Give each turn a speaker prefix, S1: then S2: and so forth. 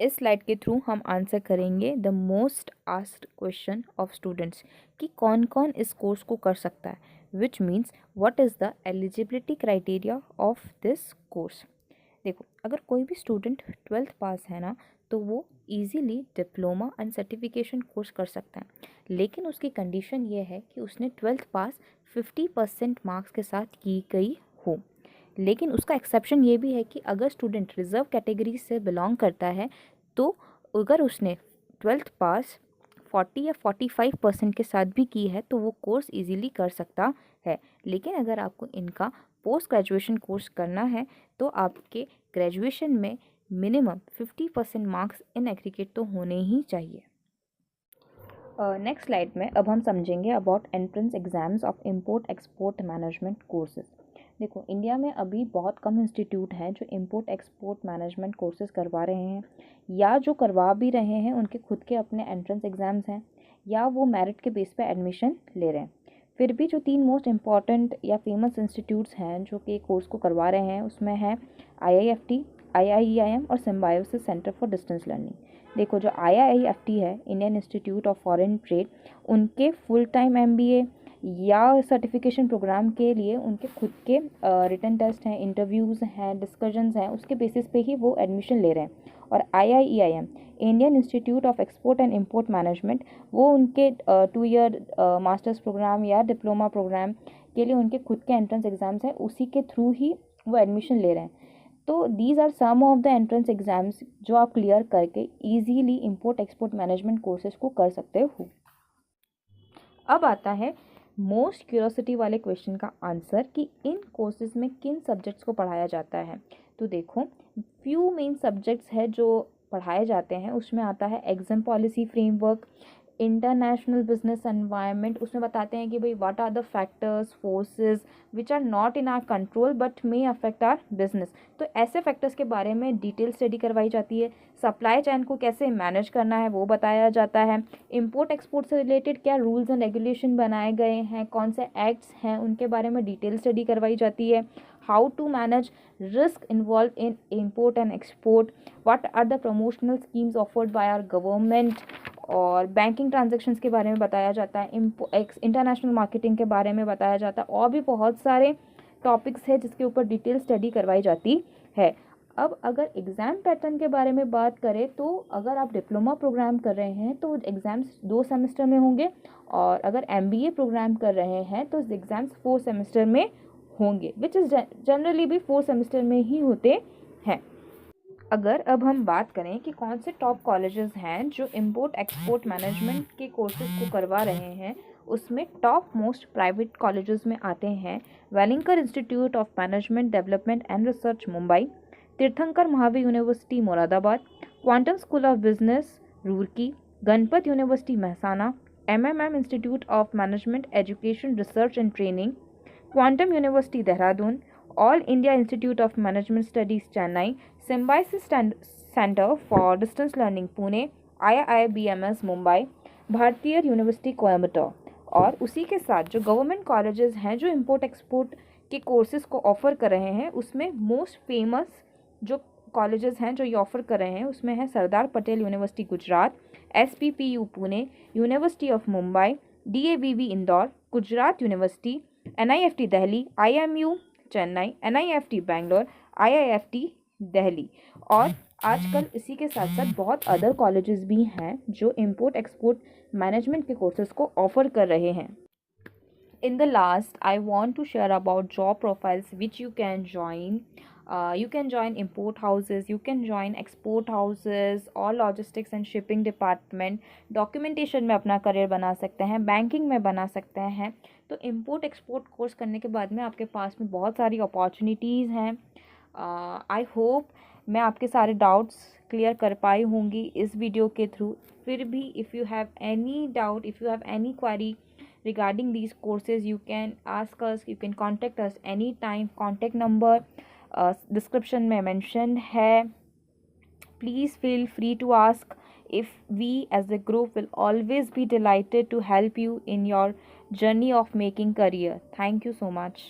S1: इस स्लाइड के थ्रू हम आंसर करेंगे the most asked question of students कि कौन कौन इस कोर्स को कर सकता है, which means what is the eligibility criteria of this course. देखो, अगर कोई भी स्टूडेंट 12th पास है ना, तो वो easily diploma and certification course कर सकता है, लेकिन उसकी कंडीशन ये है कि उसने 12th पास 50% मार्क्स के साथ की गई हो। लेकिन उसका एक्सेप्शन ये भी है कि अगर स्टूडेंट रिजर्व कैटेगरी से बिलोंग करता है, तो अगर उसने 12th पास 40 या 45% के साथ भी की है तो वो कोर्स इजीली कर सकता है। लेकिन अगर आपको इनका पोस्ट ग्रेजुएशन कोर्स करना है तो आपके ग्रेजुएशन में मिनिमम 50% मार्क्स इन एग्रीगेट तो होने ही चाहिए। नेक्स्ट स्लाइड में अब हम समझेंगे about entrance exams of import export management courses. देखो, इंडिया में अभी बहुत कम इंस्टीट्यूट हैं जो इंपोर्ट एक्सपोर्ट मैनेजमेंट कोर्सेज करवा रहे हैं, या जो करवा भी रहे हैं उनके खुद के अपने एंट्रेंस एग्ज़ाम्स हैं, या वो मेरिट के बेस पे एडमिशन ले रहे हैं। फिर भी जो 3 मोस्ट इम्पॉर्टेंट या फेमस इंस्टीट्यूट्स हैं जो कि कोर्स को करवा रहे हैं, उसमें है IIFT, IIEIM और symbiosis centre for distance learning. देखो, जो IIFT है, Indian institute of foreign trade, उनके फुल टाइम MBA या सर्टिफिकेशन प्रोग्राम के लिए उनके खुद के रिटन टेस्ट हैं, इंटरव्यूज़ हैं, डिस्कशंस हैं, उसके बेसिस पे ही वो एडमिशन ले रहे हैं। और IIEIM, Indian institute of export and import management, वो उनके 2 ईयर मास्टर्स प्रोग्राम या डिप्लोमा प्रोग्राम के लिए उनके खुद के एंट्रेंस एग्ज़ाम्स हैं, उसी के थ्रू ही वो एडमिशन ले रहे हैं। तो these are some of the entrance exams जो आप क्लियर करके easily import export management courses को कर सकते हो। अब आता है मोस्ट क्यूरोसिटी वाले क्वेश्चन का आंसर कि इन कोर्सेज में किन सब्जेक्ट्स को पढ़ाया जाता है। तो देखो, फ्यू मेन सब्जेक्ट्स है जो पढ़ाए जाते हैं। उसमें आता है exam policy framework, international business environment. उसमें बताते हैं कि भाई what are the factors forces which are not in our control but may affect our business. तो ऐसे फैक्टर्स के बारे में डिटेल स्टडी करवाई जाती है। सप्लाई चेन को कैसे मैनेज करना है वो बताया जाता है। इंपोर्ट एक्सपोर्ट से रिलेटेड क्या रूल्स एंड रेगुलेशन बनाए गए हैं, कौन से एक्ट्स हैं, उनके बारे में डिटेल स्टडी करवाई जाती है। How to manage risk involve in import and export, what are the promotional schemes offered by our government, और बैंकिंग ट्रांजैक्शंस के बारे में बताया जाता है। इंटरनेशनल मार्केटिंग के बारे में बताया जाता है, और भी बहुत सारे टॉपिक्स है जिसके ऊपर डिटेल स्टडी करवाई जाती है। अब अगर एग्ज़ाम पैटर्न के बारे में बात करें तो अगर आप डिप्लोमा प्रोग्राम कर रहे हैं तो एग्ज़ाम्स 2 सेमेस्टर में होंगे, और अगर MBA प्रोग्राम कर रहे हैं तो एग्ज़ाम्स 4 सेमेस्टर में होंगे, विच इज़ जनरली भी 4 सेमेस्टर में ही होते हैं। अगर अब हम बात करें कि कौन से टॉप कॉलेजेस हैं जो इंपोर्ट एक्सपोर्ट मैनेजमेंट के कोर्सेज को करवा रहे हैं, उसमें टॉप मोस्ट प्राइवेट कॉलेजेस में आते हैं Welingkar institute of management development and research Mumbai, Tirthankar Mahavir university Moradabad, quantum school of business Roorkee, Ganpat university Mehsana, MMM institute of management education research and training, quantum university Dehradun, all India institute of management studies Chennai, Symbiosis centre for distance learning Pune, IIBMS Mumbai, Bharatiya university Coimbatore. और उसी के साथ जो government colleges हैं जो import export के courses को offer कर रहे हैं, उसमें मोस्ट फेमस जो कॉलेजेस हैं जो ये ऑफ़र कर रहे हैं उसमें है Sardar Patel university Gujarat, SPPU Pune, university of Mumbai, DAVV Indore, Gujarat university, NIFT Delhi, IMU Chennai, NIFT Bangalore, IIFT Delhi. और आजकल इसी के साथ साथ बहुत अदर कॉलेजेस भी हैं जो इंपोर्ट एक्सपोर्ट मैनेजमेंट के कोर्सेज को ऑफ़र कर रहे हैं। In the last, I want to share about job profiles which you can join. You can join import houses, you can join export houses, or logistics and shipping department. Documentation में अपना career बना सकते हैं, banking में बना सकते हैं। तो इम्पोर्ट एक्सपोर्ट कोर्स करने के बाद में आपके पास में बहुत सारी अपॉर्चुनिटीज़ हैं। आई होप मैं आपके सारे डाउट्स क्लियर कर पाई होंगी इस वीडियो के थ्रू। फिर भी if you have any doubt, if you have any query regarding these courses, you can ask us, you can contact us anytime. Contact number description में mentioned है. Please feel free to ask. If we as a group will always be delighted to help you in your journey of making career. Thank you so much.